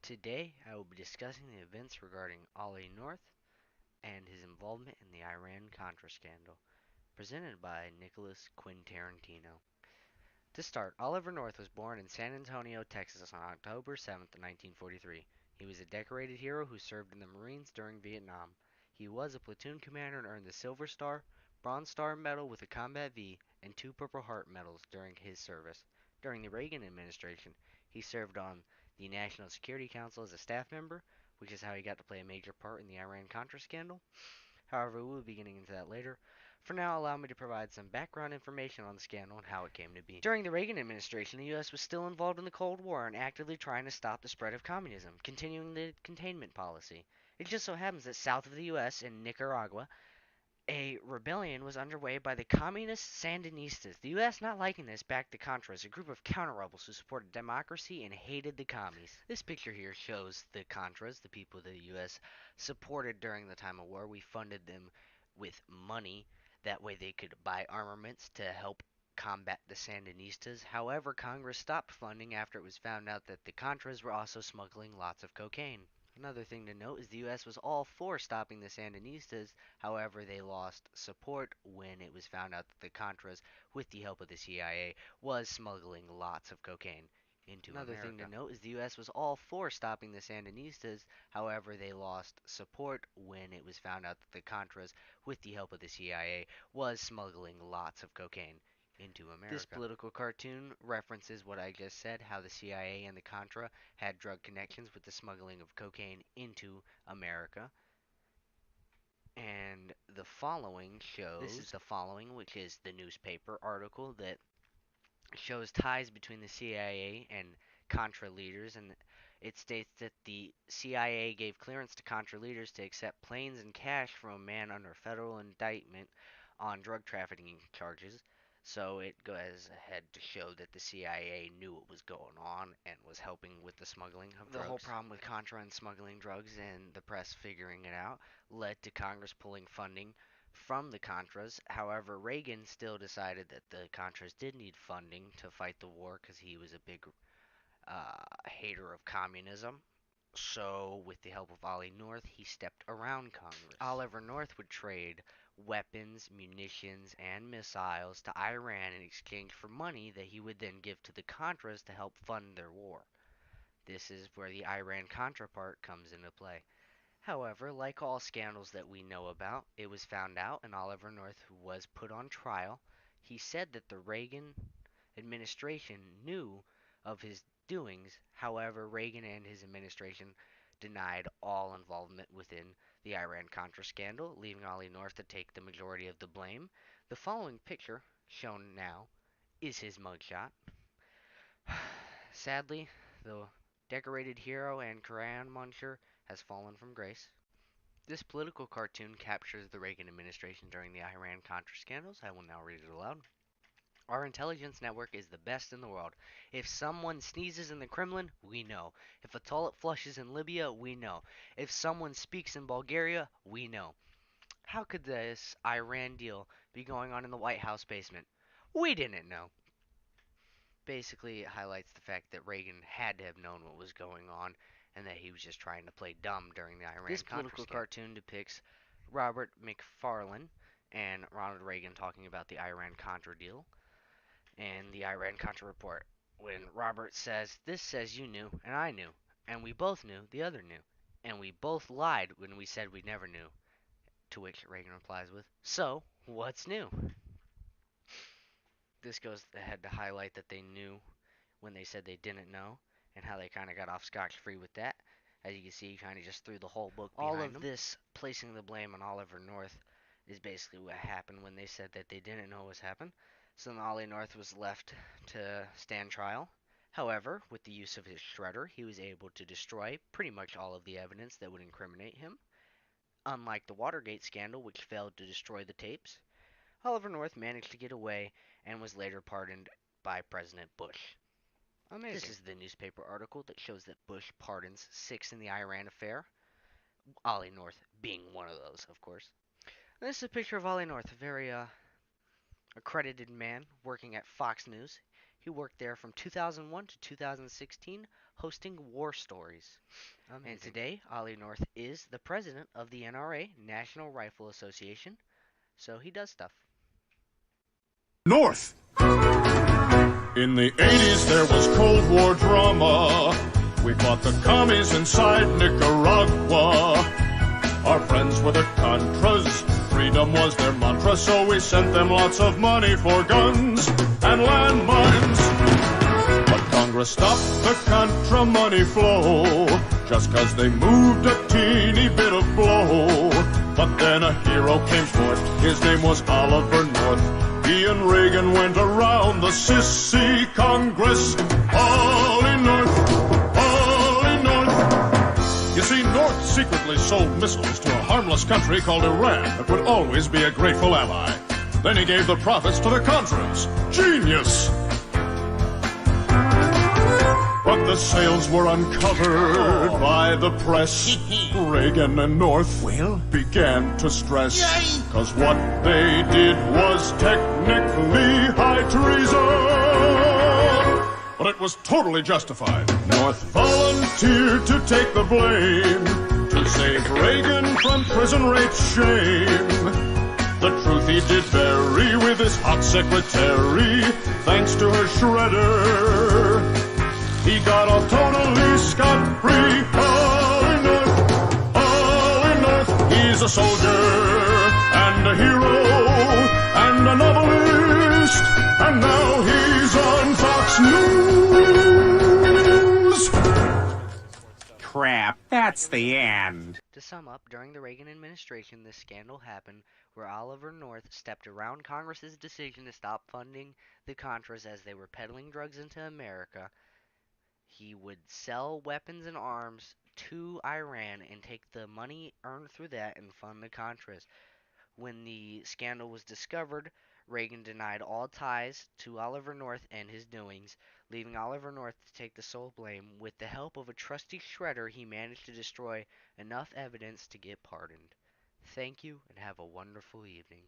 Today, I will be discussing the events regarding Ollie North and his involvement in the Iran-Contra scandal, presented by Nicholas Quinn Tarantino. To start, Oliver North was born in San Antonio, Texas on October 7th, 1943. He was a decorated hero who served in the Marines during Vietnam. He was a platoon commander and earned the Silver Star, Bronze Star Medal with a Combat V, and two Purple Heart medals during his service. During the Reagan administration, he served on the National Security Council as a staff member, which is how he got to play a major part in the Iran-Contra scandal. However, we will be getting into that later. For now, allow me to provide some background information on the scandal and how it came to be. During the Reagan administration, the U.S. was still involved in the Cold War and actively trying to stop the spread of communism, continuing the containment policy. It just so happens that south of the U.S., in Nicaragua, a rebellion was underway by the communist Sandinistas. The U.S., not liking this, backed the Contras, a group of counter-rebels who supported democracy and hated the commies. This picture here shows the Contras, the people the U.S. supported during the time of war. We funded them with money. That way they could buy armaments to help combat the Sandinistas. However, Congress stopped funding after it was found out that the Contras were also smuggling lots of cocaine. Another thing to note is the U.S. was all for stopping the Sandinistas. However, they lost support when it was found out that the Contras, with the help of the CIA, was smuggling lots of cocaine into Another America. Thing to note is the U.S. was all for stopping the Sandinistas. However, they lost support when it was found out that the Contras, with the help of the CIA, was smuggling lots of cocaine into America. This political cartoon references what I just said, how the CIA and the Contra had drug connections with the smuggling of cocaine into America. And the following shows, this is the following, which is the newspaper article that shows ties between the CIA and Contra leaders, and it states that the CIA gave clearance to Contra leaders to accept planes and cash from a man under federal indictment on drug trafficking charges. So it goes ahead to show that the CIA knew what was going on and was helping with the smuggling of drugs. The whole problem with Contra and smuggling drugs and the press figuring it out led to Congress pulling funding from the Contras. However, Reagan still decided that the Contras did need funding to fight the war because he was a big hater of communism. So, with the help of Ollie North, he stepped around Congress. Oliver North would trade weapons, munitions, and missiles to Iran in exchange for money that he would then give to the Contras to help fund their war. This is where the Iran-Contra part comes into play. However, like all scandals that we know about, it was found out and Oliver North was put on trial. He said that the Reagan administration knew of his doings. However, Reagan and his administration denied all involvement within the Iran-Contra scandal, leaving Ollie North to take the majority of the blame. The following picture, shown now, is his mugshot. Sadly, the decorated hero and crayon muncher has fallen from grace. This political cartoon captures the Reagan administration during the Iran-Contra scandals. I will now read it aloud. Our intelligence network is the best in the world. If someone sneezes in the Kremlin, we know. If a toilet flushes in Libya, we know. If someone speaks in Bulgaria, we know. How could this Iran deal be going on in the White House basement? We didn't know. Basically, it highlights the fact that Reagan had to have known what was going on and that he was just trying to play dumb during the Iran-Contra This political cartoon depicts Robert McFarlane and Ronald Reagan talking about the Iran-Contra deal and the Iran-Contra report. When Robert says, "This says you knew, and I knew, and we both knew the other knew, and we both lied when we said we never knew." To which Reagan replies with, "So, what's new?" This goes ahead to highlight that they knew when they said they didn't know, and how they kind of got off scotch-free with that. As you can see, he kind of just threw the whole book behind All of them. This placing the blame on Oliver North is basically what happened when they said that they didn't know what was happened. So then Ollie North was left to stand trial. However, with the use of his shredder, he was able to destroy pretty much all of the evidence that would incriminate him. Unlike the Watergate scandal, which failed to destroy the tapes, Oliver North managed to get away and was later pardoned by President Bush. Amazing. This is the newspaper article that shows that Bush pardons 6 in the Iran affair. Ollie North being one of those, of course. And this is a picture of Ollie North, a very accredited man working at Fox News. He worked there from 2001 to 2016, hosting War Stories. And Amazing. today, Ollie North is the president of the NRA, National Rifle Association, so he does stuff. North. In the 80s, there was Cold War drama. We fought the commies inside Nicaragua. Our friends were the Contras. Freedom was their mantra, so we sent them lots of money for guns and landmines. But Congress stopped the Contra money flow just 'cause they moved a teeny bit of blow. But then a hero came forth. His name was Oliver North. He and Reagan went around the sissy Congress. Ollie North, Ollie North. You see, North secretly sold missiles to a harmless country called Iran that would always be a grateful ally. Then he gave the profits to the Contras. Genius! But the sales were uncovered by the press. Reagan and North began to stress. 'Cause what they did was technically high treason. But it was totally justified. North volunteered to take the blame to save Reagan from prison rape shame. The truth he did bury with his hot secretary, thanks to her shredder. He got off totally scot-free. Ollie North, Ollie North. He's a soldier and a hero and a novelist. And now he's on Fox News. Crap, that's the end. To sum up, during the Reagan administration, this scandal happened where Oliver North stepped around Congress's decision to stop funding the Contras as they were peddling drugs into America. He would sell weapons and arms to Iran and take the money earned through that and fund the Contras. When the scandal was discovered, Reagan denied all ties to Oliver North and his doings, leaving Oliver North to take the sole blame. With the help of a trusty shredder, he managed to destroy enough evidence to get pardoned. Thank you and have a wonderful evening.